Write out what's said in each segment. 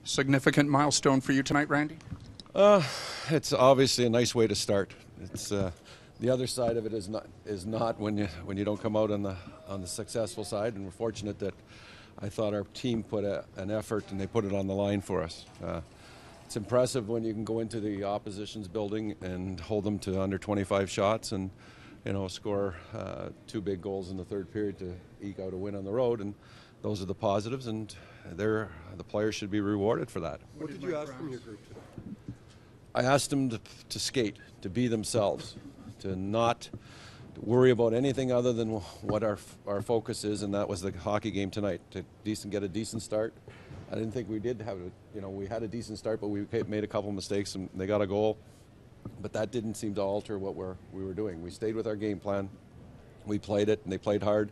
Significant milestone for you tonight, Randy? It's obviously a nice way to start. It's the other side of it is not when you don't come out on the successful side, and we're fortunate that I thought our team put an effort and they put it on the line for us. It's impressive when you can go into the opposition's building and hold them to under 25 shots and score two big goals in the third period to eke out a win on the road, and those are the positives, and the players should be rewarded for that. What did you ask from your group today? I asked them to skate, to be themselves, to not worry about anything other than what our focus is, and that was the hockey game tonight. To get a decent start. I didn't think we did have we had a decent start, but we made a couple mistakes and they got a goal. But that didn't seem to alter what we were doing. We stayed with our game plan. We played it, and they played hard.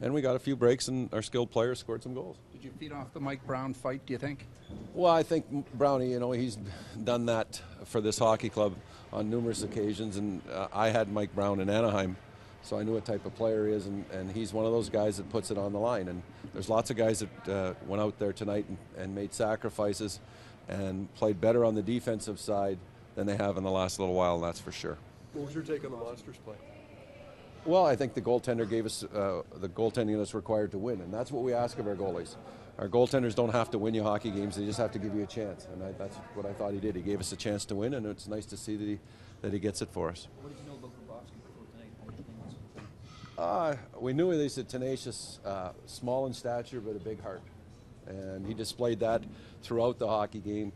And we got a few breaks, and our skilled players scored some goals. Did you feed off the Mike Brown fight, do you think? Well, I think Brownie, he's done that for this hockey club on numerous occasions, and I had Mike Brown in Anaheim, so I knew what type of player he is, and he's one of those guys that puts it on the line. And there's lots of guys that went out there tonight and made sacrifices and played better on the defensive side than they have in the last little while, that's for sure. What was your take on the Monsters play? Well, I think the goaltender gave us the goaltending that's required to win, and that's what we ask of our goalies. Our goaltenders don't have to win you hockey games; they just have to give you a chance, and that's what I thought he did. He gave us a chance to win, and it's nice to see that he gets it for us. What did you know about Grabowski before tonight? We knew he's a tenacious, small in stature, but a big heart, and he displayed that throughout the hockey game.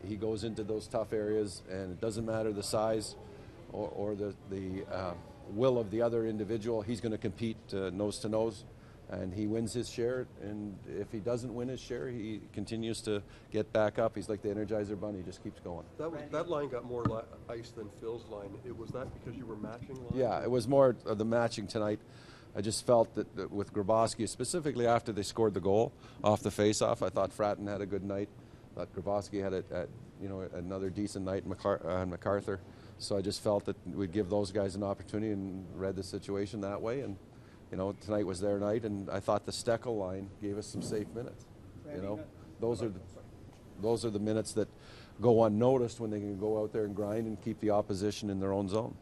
He goes into those tough areas, and it doesn't matter the size or the will of the other individual. He's going to compete nose to nose, and he wins his share. And if he doesn't win his share, he continues to get back up. He's like the Energizer Bunny; just keeps going. That line got more ice than Phil's line. Was that because you were matching lines? Yeah, it was more of the matching tonight. I just felt that with Grabowski, specifically after they scored the goal off the face-off, I thought Fratton had a good night. I thought Grabowski had another decent night in MacArthur. So I just felt that we'd give those guys an opportunity and read the situation that way. And, tonight was their night, and I thought the Steckel line gave us some safe minutes. Those are the minutes that go unnoticed when they can go out there and grind and keep the opposition in their own zone.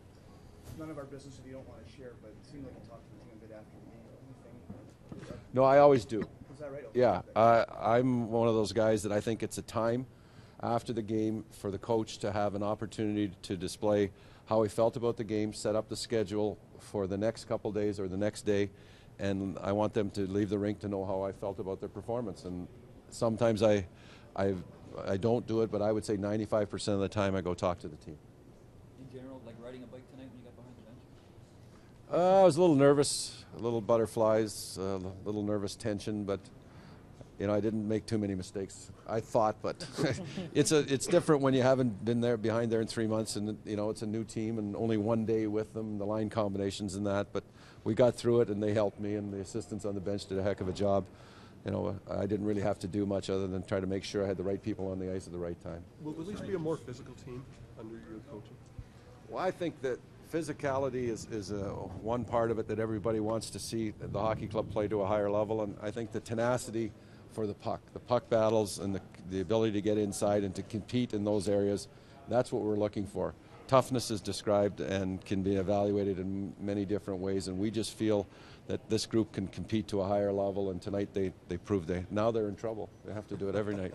None of our business if you don't want to share, but it seemed like you talked to the team a bit after the game. Anything? No, I always do. Is that right? Okay. Yeah, I'm one of those guys that I think it's a time after the game for the coach to have an opportunity to display how he felt about the game, set up the schedule for the next couple days or the next day, and I want them to leave the rink to know how I felt about their performance. And sometimes I don't do it, but I would say 95% of the time I go talk to the team. In general, like riding a bike tonight when you got behind the bench? I was a little nervous, a little butterflies, a little nervous tension, but I didn't make too many mistakes, I thought, but it's different when you haven't been behind there in 3 months, and it's a new team and only one day with them, the line combinations and that. But we got through it, and they helped me, and the assistants on the bench did a heck of a job. I didn't really have to do much other than try to make sure I had the right people on the ice at the right time. Will at least be a more physical team under your coaching? Well, I think that physicality is one part of it that everybody wants to see the hockey club play to a higher level, and I think the tenacity for the puck battles, and the ability to get inside and to compete in those areas, that's what we're looking for. Toughness is described and can be evaluated in many different ways, and we just feel that this group can compete to a higher level, and tonight they proved now they're in trouble. They have to do it every night.